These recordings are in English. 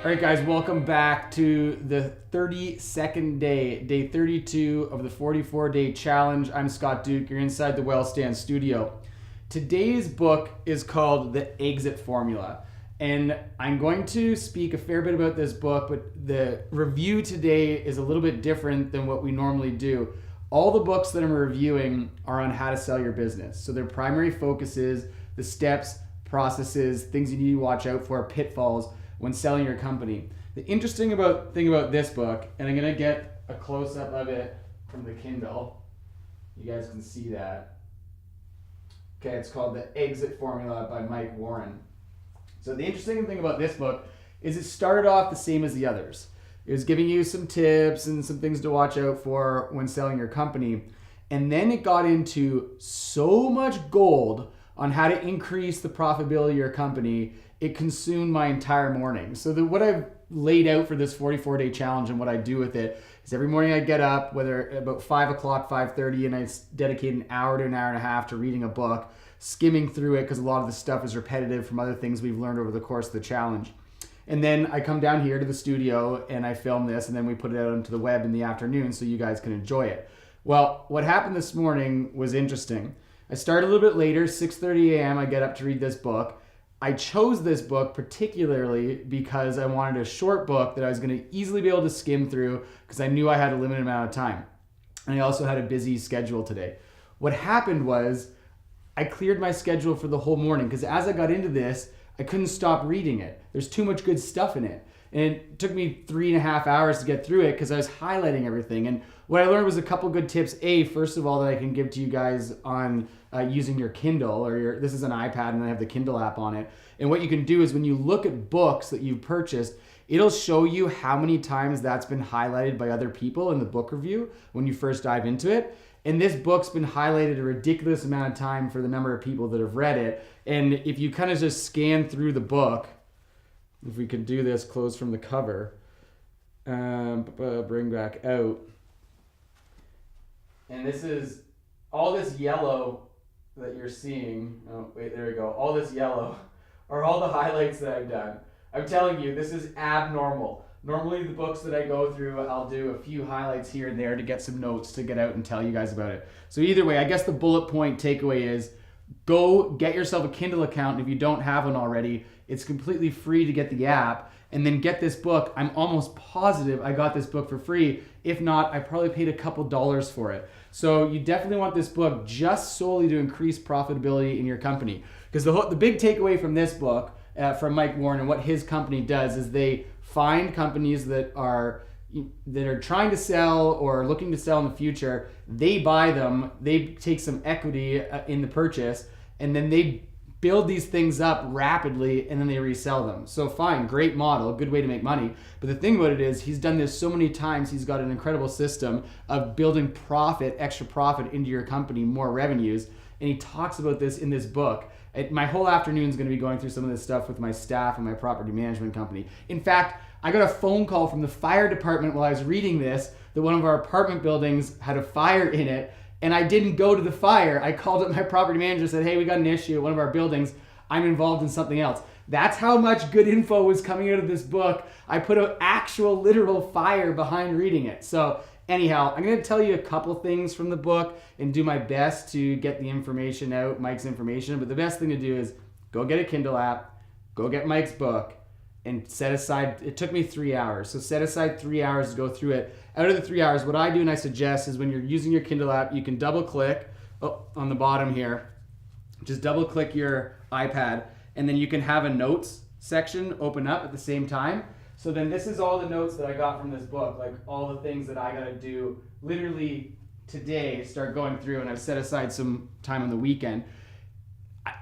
All right, guys, welcome back to the 32nd day 32 of the 44-day challenge. I'm Scott Duke. You're inside the Wellstand studio. Today's book is called The Exit Formula, and I'm going to speak a fair bit about this book, but the review today is a little bit different than what we normally do. All the books that I'm reviewing are on how to sell your business. So their primary focus is the steps, processes, things you need to watch out for, pitfalls when selling your company. The interesting thing about this book, and I'm gonna get a close-up of it from the Kindle. You guys can see that. Okay, it's called The Exit Formula by Mike Warren. So the interesting thing about this book is it started off the same as the others. It was giving you some tips and some things to watch out for when selling your company. And then it got into so much gold on how to increase the profitability of your company, it consumed my entire morning. So what I've laid out for this 44-day challenge and what I do with it is every morning I get up, whether about 5 o'clock, 5:30, and I dedicate an hour to an hour and a half to reading a book, skimming through it because a lot of the stuff is repetitive from other things we've learned over the course of the challenge. And then I come down here to the studio and I film this, and then we put it out onto the web in the afternoon so you guys can enjoy it. Well, what happened this morning was interesting. I started a little bit later, 6:30 a.m. I get up to read this book. I chose this book particularly because I wanted a short book that I was going to easily be able to skim through because I knew I had a limited amount of time. And I also had a busy schedule today. What happened was I cleared my schedule for the whole morning because as I got into this, I couldn't stop reading it. There's too much good stuff in it. And it took me 3.5 hours to get through it because I was highlighting everything. And what I learned was a couple good tips. First of all, that I can give to you guys on using your Kindle or this is an iPad and I have the Kindle app on it. And what you can do is when you look at books that you've purchased, it'll show you how many times that's been highlighted by other people in the book review when you first dive into it. And this book's been highlighted a ridiculous amount of time for the number of people that have read it. And if you kind of just scan through the book, if we could do this, close from the cover, bring back out. And this is all this yellow that you're seeing. Oh, wait, there we go. All this yellow are all the highlights that I've done. I'm telling you, this is abnormal. Normally the books that I go through, I'll do a few highlights here and there to get some notes to get out and tell you guys about it. So either way, I guess the bullet point takeaway is go get yourself a Kindle account. If you don't have one already, it's completely free to get the app. And then get this book. I'm almost positive I got this book for free. If not, I probably paid a couple dollars for it. So you definitely want this book just solely to increase profitability in your company. Because the big takeaway from this book, from Mike Warren and what his company does is they find companies that are trying to sell or looking to sell in the future. They buy them, they take some equity in the purchase, and then they build these things up rapidly and then they resell them. So fine, great model, good way to make money. But the thing about it is he's done this so many times, he's got an incredible system of building profit, extra profit into your company, more revenues. And he talks about this in this book. My whole afternoon is going to be going through some of this stuff with my staff and my property management company. In fact, I got a phone call from the fire department while I was reading this that one of our apartment buildings had a fire in it. And I didn't go to the fire. I called up my property manager and said, hey, we got an issue at one of our buildings. I'm involved in something else. That's how much good info was coming out of this book. I put an actual literal fire behind reading it. So anyhow, I'm going to tell you a couple things from the book and do my best to get the information out, Mike's information. But the best thing to do is go get a Kindle app, go get Mike's book, and set aside, it took me 3 hours. So set aside 3 hours to go through it. Out of the 3 hours, what I do and I suggest is when you're using your Kindle app, you can double click on the bottom here. Just double click your iPad and then you can have a notes section open up at the same time. So then this is all the notes that I got from this book, like all the things that I got to do literally today, start going through, and I've set aside some time on the weekend.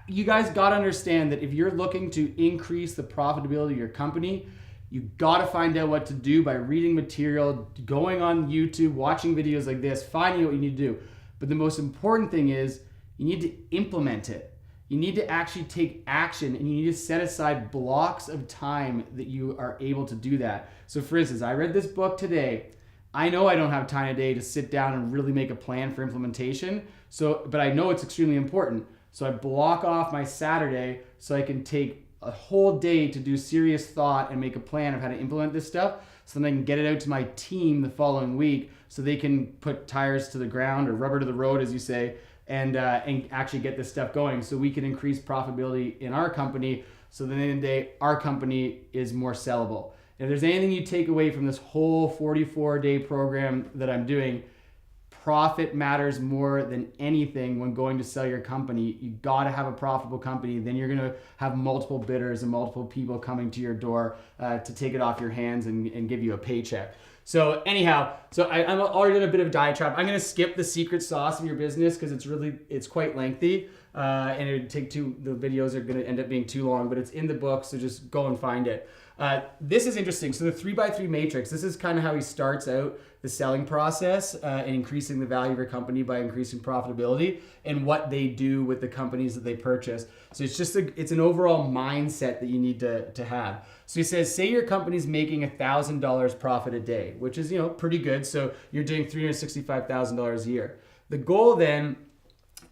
You guys got to understand that if you're looking to increase the profitability of your company, you got to find out what to do by reading material, going on YouTube, watching videos like this, finding what you need to do. But the most important thing is you need to implement it. You need to actually take action, and you need to set aside blocks of time that you are able to do that. So for instance, I read this book today. I know I don't have time today to sit down and really make a plan for implementation. But I know it's extremely important. So I block off my Saturday so I can take a whole day to do serious thought and make a plan of how to implement this stuff, so then I can get it out to my team the following week so they can put tires to the ground or rubber to the road, as you say, and actually get this stuff going so we can increase profitability in our company, so then at the end of the day, our company is more sellable. If there's anything you take away from this whole 44-day program that I'm doing, profit matters more than anything when going to sell your company. You got to have a profitable company. Then you're going to have multiple bidders and multiple people coming to your door to take it off your hands and give you a paycheck. So anyhow, I'm already doing a bit of a diatribe. I'm going to skip the secret sauce of your business because it's quite lengthy and it would take the videos are going to end up being too long, but it's in the book, so just go and find it. This is interesting. So the 3x3 matrix, this is kind of how he starts out the selling process and increasing the value of your company by increasing profitability and what they do with the companies that they purchase. So it's an overall mindset that you need to have. So he says, say your company's making $1,000 profit a day, which is, pretty good. So you're doing $365,000 a year. The goal then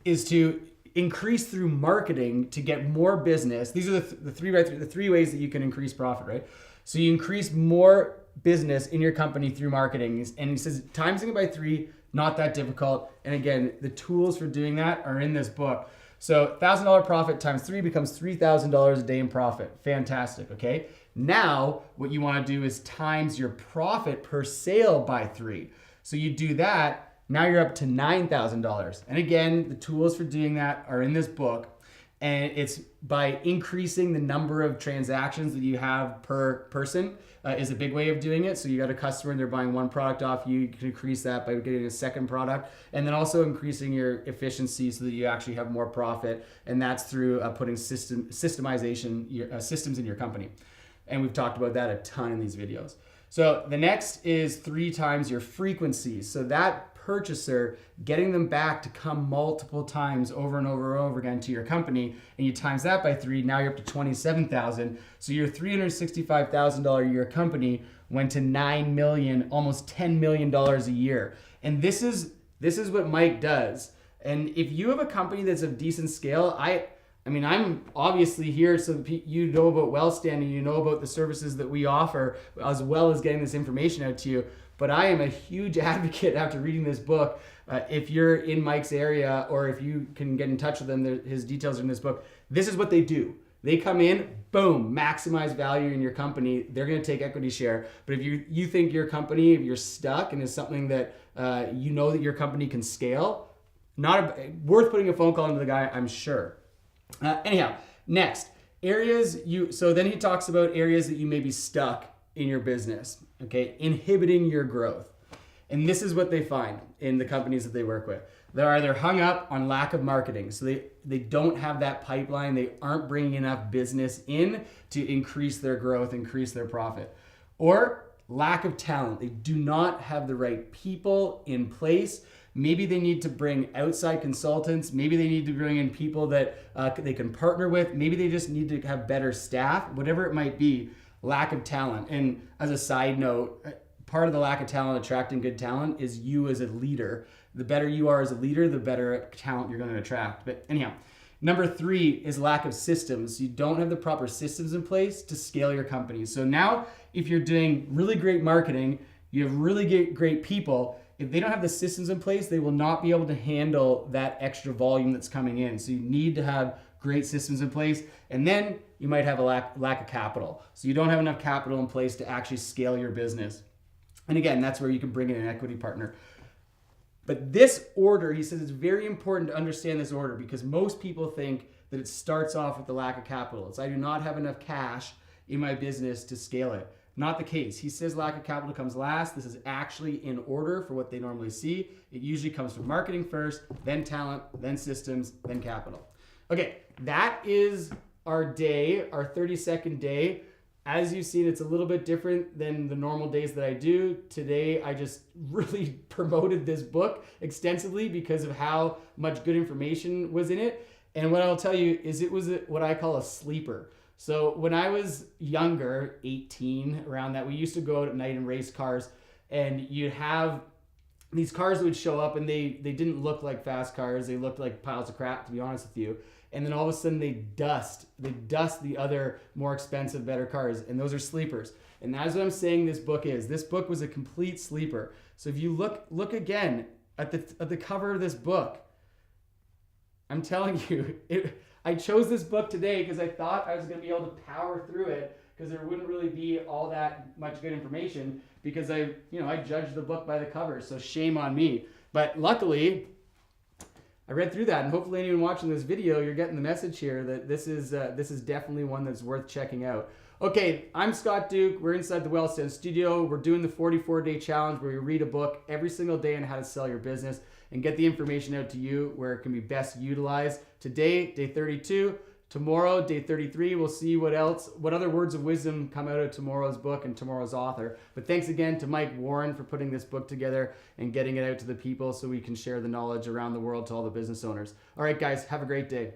is to increase through marketing to get more business. These are the three ways that you can increase profit, right? So you increase more business in your company through marketing. And he says, timesing it by 3, not that difficult. And again, the tools for doing that are in this book. So $1,000 profit times 3 becomes $3,000 a day in profit. Fantastic, okay? Now, what you want to do is times your profit per sale by 3. So you do that, now you're up to $9,000. And again, the tools for doing that are in this book. And it's by increasing the number of transactions that you have per person is a big way of doing it. So you got a customer and they're buying one product off you. You can increase that by getting a second product. And then also increasing your efficiency so that you actually have more profit. And that's through putting systemization, systems in your company. And we've talked about that a ton in these videos. So the next is 3 times your frequency. So that purchaser, getting them back to come multiple times over and over and over again to your company, and you times that by 3, now you're up to 27,000. So your $365,000 a year company went to $9 million, almost $10 million a year. And this is what Mike does. And if you have a company that's of decent scale, I'm obviously here so that you know about WellStanding, you know about the services that we offer, as well as getting this information out to you. But I am a huge advocate after reading this book. If you're in Mike's area or if you can get in touch with him, his details are in this book. This is what they do. They come in, boom, maximize value in your company. They're going to take equity share. But if you think your company, if you're stuck and it's something that you know that your company can scale, worth putting a phone call into the guy, I'm sure. Anyhow, next, so then he talks about areas that you may be stuck in your business, okay, inhibiting your growth. And this is what they find in the companies that they work with. They're either hung up on lack of marketing. So they don't have that pipeline. They aren't bringing enough business in to increase their growth, increase their profit. Or lack of talent. They do not have the right people in place. Maybe they need to bring outside consultants. Maybe they need to bring in people that they can partner with. Maybe they just need to have better staff, whatever it might be. Lack of talent. And as a side note, part of the lack of talent, attracting good talent, is you as a leader. The better you are as a leader, the better talent you're going to attract. But anyhow, number 3 is lack of systems. You don't have the proper systems in place to scale your company. So now if you're doing really great marketing, you have really great people, if they don't have the systems in place, they will not be able to handle that extra volume that's coming in. So you need to have great systems in place. And then you might have a lack of capital. So you don't have enough capital in place to actually scale your business. And again, that's where you can bring in an equity partner. But this order, he says, it's very important to understand this order because most people think that it starts off with the lack of capital. It's I do not have enough cash in my business to scale it. Not the case. He says lack of capital comes last. This is actually in order for what they normally see. It usually comes from marketing first, then talent, then systems, then capital. Okay, that is our day, our 30-second day. As you've seen, it's a little bit different than the normal days that I do. Today, I just really promoted this book extensively because of how much good information was in it. And what I'll tell you is it was what I call a sleeper. So when I was younger, 18, around that, we used to go out at night and race cars, and you'd have these cars that would show up, and they didn't look like fast cars. They looked like piles of crap, to be honest with you. and then all of a sudden they dust the other more expensive, better cars, and those are sleepers. And that's what I'm saying this book is. This book was a complete sleeper. So if you look again at the cover of this book, I'm telling you, I chose this book today because I thought I was going to be able to power through it, because there wouldn't really be all that much good information, because I judged the book by the cover. So shame on me. But luckily, I read through that, and hopefully anyone watching this video, you're getting the message here that this is definitely one that's worth checking out. Okay, I'm Scott Duke. We're inside the Wellstand studio. We're doing the 44-day challenge where you read a book every single day on how to sell your business and get the information out to you where it can be best utilized. Today, day 32. Tomorrow, day 33, we'll see what other words of wisdom come out of tomorrow's book and tomorrow's author. But thanks again to Mike Warren for putting this book together and getting it out to the people so we can share the knowledge around the world to all the business owners. All right, guys, have a great day.